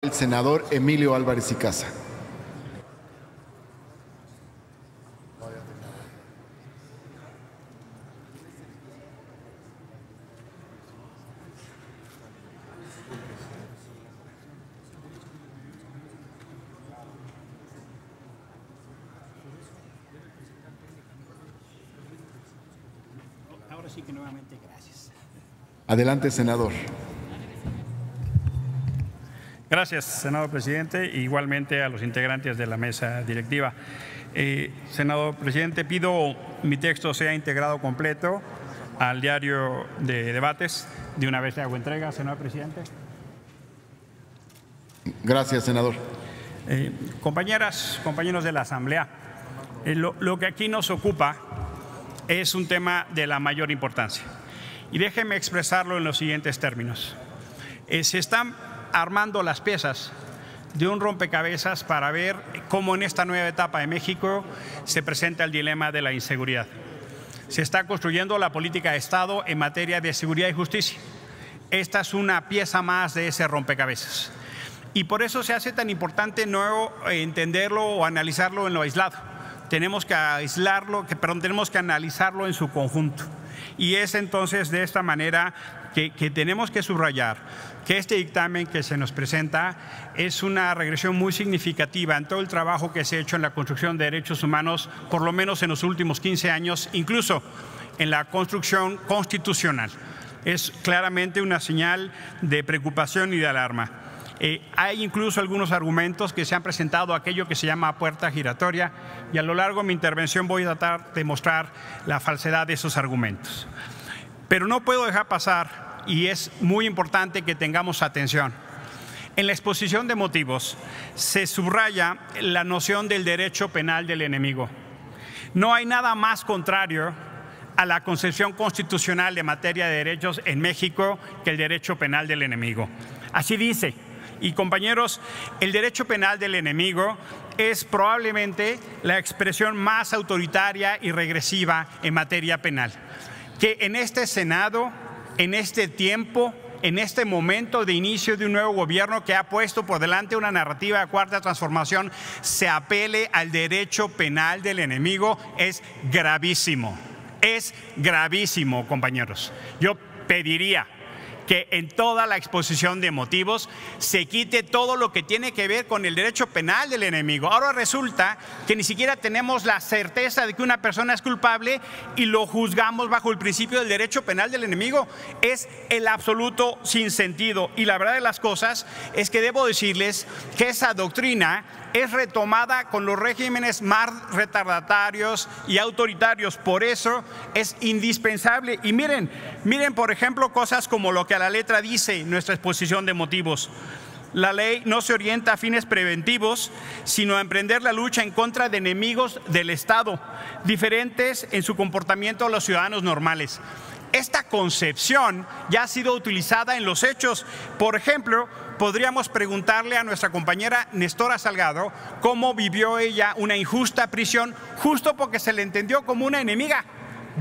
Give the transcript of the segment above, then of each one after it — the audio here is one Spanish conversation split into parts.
El senador Emilio Álvarez y Casa. Ahora sí que nuevamente gracias. Adelante, senador. Gracias, senador presidente, e igualmente a los integrantes de la mesa directiva. Senador presidente, pido mi texto sea integrado completo al diario de debates. De una vez le hago entrega, senador presidente. Gracias, senador. Compañeras, compañeros de la Asamblea, lo que aquí nos ocupa es un tema de la mayor importancia. Y déjenme expresarlo en los siguientes términos. Se están armando las piezas de un rompecabezas para ver cómo en esta nueva etapa de México se presenta el dilema de la inseguridad. Se está construyendo la política de Estado en materia de seguridad y justicia. Esta es una pieza más de ese rompecabezas. Y por eso se hace tan importante no entenderlo o analizarlo en lo aislado. Tenemos que tenemos que analizarlo en su conjunto. Y es entonces de esta manera que tenemos que subrayar que este dictamen que se nos presenta es una regresión muy significativa en todo el trabajo que se ha hecho en la construcción de derechos humanos, por lo menos en los últimos 15 años, incluso en la construcción constitucional. Es claramente una señal de preocupación y de alarma. Hay incluso algunos argumentos que se han presentado, aquello que se llama puerta giratoria, y a lo largo de mi intervención voy a tratar de mostrar la falsedad de esos argumentos. Pero no puedo dejar pasar, y es muy importante que tengamos atención. En la exposición de motivos se subraya la noción del derecho penal del enemigo. No hay nada más contrario a la concepción constitucional de materia de derechos en México que el derecho penal del enemigo. Así dice. Y compañeros, el derecho penal del enemigo es probablemente la expresión más autoritaria y regresiva en materia penal. Que en este Senado, en este tiempo, en este momento de inicio de un nuevo gobierno que ha puesto por delante una narrativa de cuarta transformación, se apele al derecho penal del enemigo es gravísimo. Es gravísimo, compañeros. Yo pediría que en toda la exposición de motivos se quite todo lo que tiene que ver con el derecho penal del enemigo. Ahora resulta que ni siquiera tenemos la certeza de que una persona es culpable y lo juzgamos bajo el principio del derecho penal del enemigo. Es el absoluto sinsentido. Y la verdad de las cosas es que debo decirles que esa doctrina es retomada con los regímenes más retardatarios y autoritarios. Por eso es indispensable. Y miren, por ejemplo, cosas como lo que a la letra dice nuestra exposición de motivos. La ley no se orienta a fines preventivos, sino a emprender la lucha en contra de enemigos del Estado, diferentes en su comportamiento a los ciudadanos normales. Esta concepción ya ha sido utilizada en los hechos. Por ejemplo, podríamos preguntarle a nuestra compañera Nestora Salgado cómo vivió ella una injusta prisión justo porque se le entendió como una enemiga.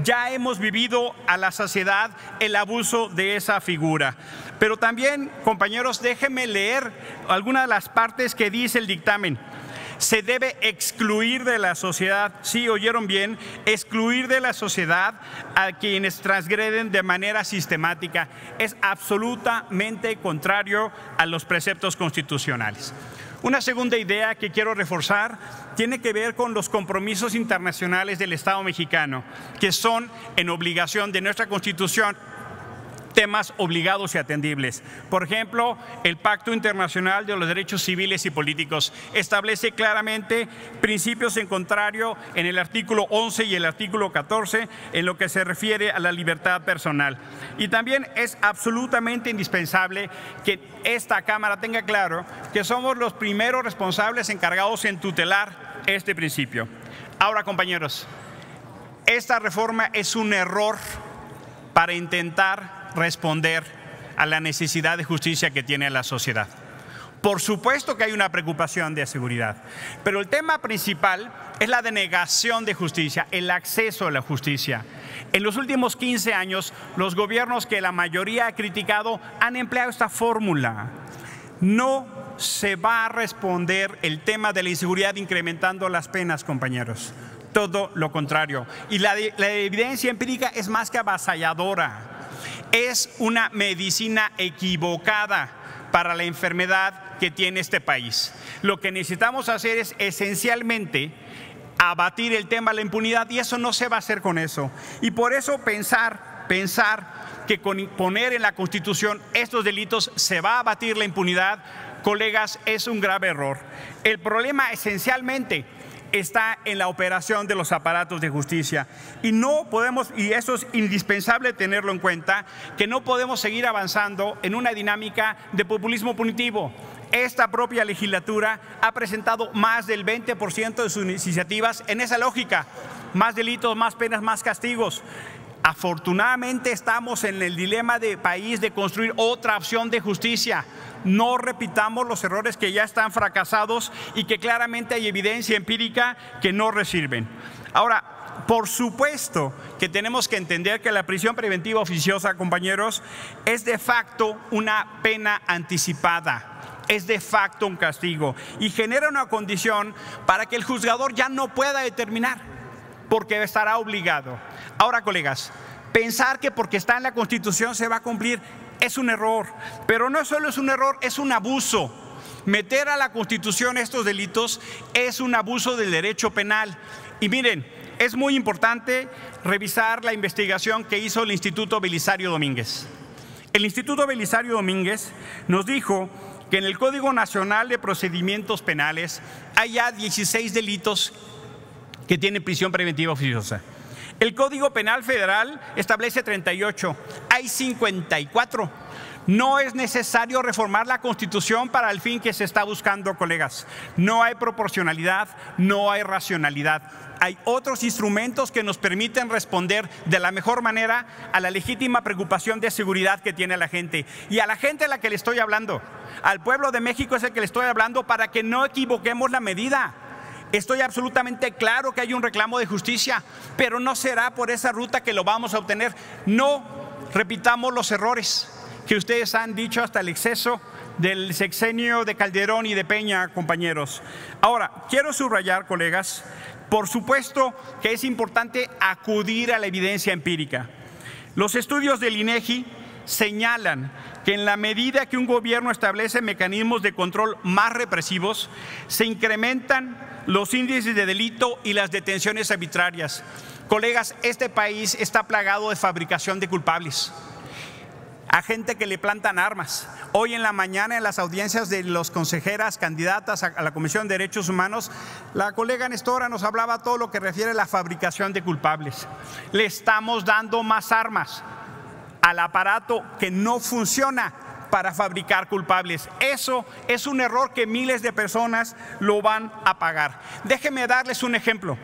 Ya hemos vivido a la saciedad el abuso de esa figura. Pero también, compañeros, déjenme leer algunas de las partes que dice el dictamen. Se debe excluir de la sociedad, sí, oyeron bien, excluir de la sociedad a quienes transgreden de manera sistemática. Es absolutamente contrario a los preceptos constitucionales. Una segunda idea que quiero reforzar tiene que ver con los compromisos internacionales del Estado mexicano, que son en obligación de nuestra Constitución temas obligados y atendibles. Por ejemplo, el Pacto Internacional de los Derechos Civiles y Políticos establece claramente principios en contrario en el artículo 11 y el artículo 14 en lo que se refiere a la libertad personal. Y también es absolutamente indispensable que esta Cámara tenga claro que somos los primeros responsables encargados en tutelar este principio. Ahora, compañeros, esta reforma es un error para intentar responder a la necesidad de justicia que tiene la sociedad. Por supuesto que hay una preocupación de seguridad, pero el tema principal es la denegación de justicia, el acceso a la justicia. En los últimos 15 años, los gobiernos que la mayoría ha criticado han empleado esta fórmula. No se va a responder el tema de la inseguridad incrementando las penas, compañeros. Todo lo contrario. Y la evidencia empírica es más que avasalladora. Es una medicina equivocada para la enfermedad que tiene este país. Lo que necesitamos hacer es esencialmente abatir el tema de la impunidad, y eso no se va a hacer con eso. Y por eso pensar que con poner en la Constitución estos delitos se va a abatir la impunidad, colegas, es un grave error. El problema esencialmente está en la operación de los aparatos de justicia, y no podemos, y eso es indispensable tenerlo en cuenta, que no podemos seguir avanzando en una dinámica de populismo punitivo. Esta propia legislatura ha presentado más del 20% de sus iniciativas en esa lógica: más delitos, más penas, más castigos. Afortunadamente estamos en el dilema de país de construir otra opción de justicia. No repitamos los errores que ya están fracasados y que claramente hay evidencia empírica que no sirven. Ahora, por supuesto que tenemos que entender que la prisión preventiva oficiosa, compañeros, es de facto una pena anticipada, es de facto un castigo y genera una condición para que el juzgador ya no pueda determinar, porque estará obligado. Ahora, colegas, pensar que porque está en la Constitución se va a cumplir es un error, pero no solo es un error, es un abuso. Meter a la Constitución estos delitos es un abuso del derecho penal. Y miren, es muy importante revisar la investigación que hizo el Instituto Belisario Domínguez. El Instituto Belisario Domínguez nos dijo que en el Código Nacional de Procedimientos Penales hay ya 16 delitos que tienen prisión preventiva oficiosa. El Código Penal Federal establece 38, hay 54. No es necesario reformar la Constitución para el fin que se está buscando, colegas. No hay proporcionalidad, no hay racionalidad. Hay otros instrumentos que nos permiten responder de la mejor manera a la legítima preocupación de seguridad que tiene la gente. Y a la gente a la que le estoy hablando, al pueblo de México es el que le estoy hablando, para que no equivoquemos la medida. Estoy absolutamente claro que hay un reclamo de justicia, pero no será por esa ruta que lo vamos a obtener. No repitamos los errores que ustedes han dicho hasta el exceso del sexenio de Calderón y de Peña, compañeros. Ahora, quiero subrayar, colegas, por supuesto que es importante acudir a la evidencia empírica. Los estudios del INEGI señalan que en la medida que un gobierno establece mecanismos de control más represivos, se incrementan los índices de delito y las detenciones arbitrarias. Colegas, este país está plagado de fabricación de culpables, a gente que le plantan armas. Hoy en la mañana, en las audiencias de las consejeras candidatas a la Comisión de Derechos Humanos, la colega Nestora nos hablaba todo lo que refiere a la fabricación de culpables. Le estamos dando más armas al aparato que no funciona para fabricar culpables. Eso es un error que miles de personas lo van a pagar. Déjenme darles un ejemplo.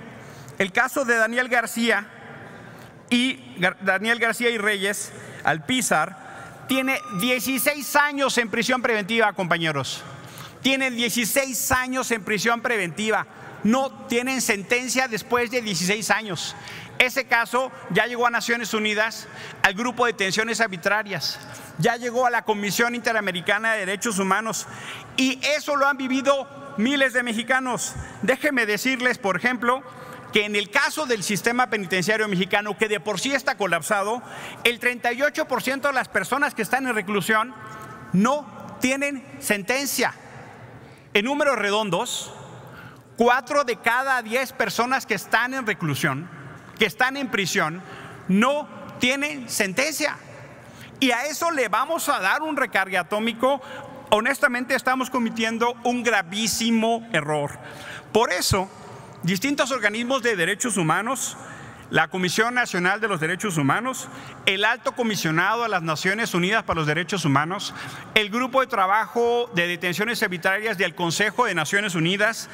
El caso de Daniel García y Reyes Alpizar tiene 16 años en prisión preventiva, compañeros. Tiene 16 años en prisión preventiva. No tienen sentencia después de 16 años. Ese caso ya llegó a Naciones Unidas, al Grupo de Detenciones Arbitrarias, ya llegó a la Comisión Interamericana de Derechos Humanos, y eso lo han vivido miles de mexicanos. Déjenme decirles, por ejemplo, que en el caso del sistema penitenciario mexicano, que de por sí está colapsado, el 38% de las personas que están en reclusión no tienen sentencia. En números redondos, 4 de cada 10 personas que están en reclusión, que están en prisión, no tienen sentencia. Y a eso le vamos a dar un recargue atómico. Honestamente, estamos cometiendo un gravísimo error. Por eso, distintos organismos de derechos humanos, la Comisión Nacional de los Derechos Humanos, el Alto Comisionado de las Naciones Unidas para los Derechos Humanos, el Grupo de Trabajo de Detenciones Arbitrarias del Consejo de Naciones Unidas,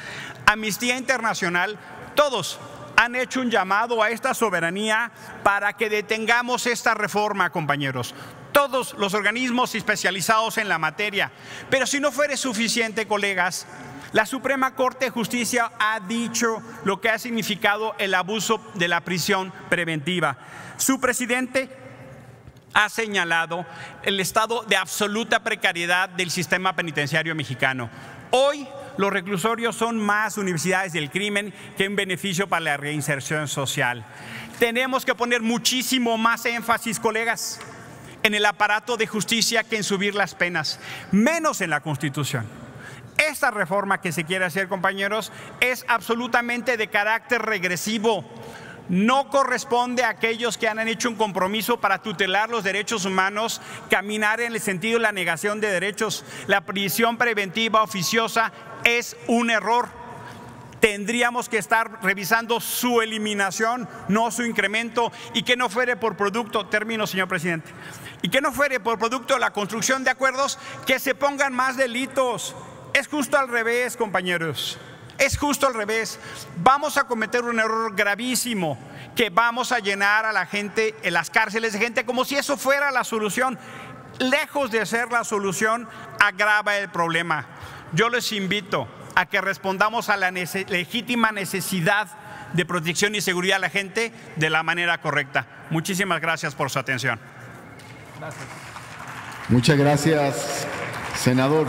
Amnistía Internacional, todos han hecho un llamado a esta soberanía para que detengamos esta reforma, compañeros. Todos los organismos especializados en la materia. Pero si no fuera suficiente, colegas, la Suprema Corte de Justicia ha dicho lo que ha significado el abuso de la prisión preventiva. Su presidente ha señalado el estado de absoluta precariedad del sistema penitenciario mexicano. Hoy los reclusorios son más universidades del crimen que un beneficio para la reinserción social. Tenemos que poner muchísimo más énfasis, colegas, en el aparato de justicia que en subir las penas, menos en la Constitución. Esta reforma que se quiere hacer, compañeros, es absolutamente de carácter regresivo. No corresponde a aquellos que han hecho un compromiso para tutelar los derechos humanos caminar en el sentido de la negación de derechos. La prisión preventiva oficiosa es un error. Tendríamos que estar revisando su eliminación, no su incremento, y que no fuere por producto, termino, señor presidente, y que no fuere por producto de la construcción de acuerdos que se pongan más delitos. Es justo al revés, compañeros. Es justo al revés. Vamos a cometer un error gravísimo, que vamos a llenar a la gente en las cárceles de gente como si eso fuera la solución. Lejos de ser la solución, agrava el problema. Yo les invito a que respondamos a la legítima necesidad de protección y seguridad a la gente de la manera correcta. Muchísimas gracias por su atención. Muchas gracias, senador.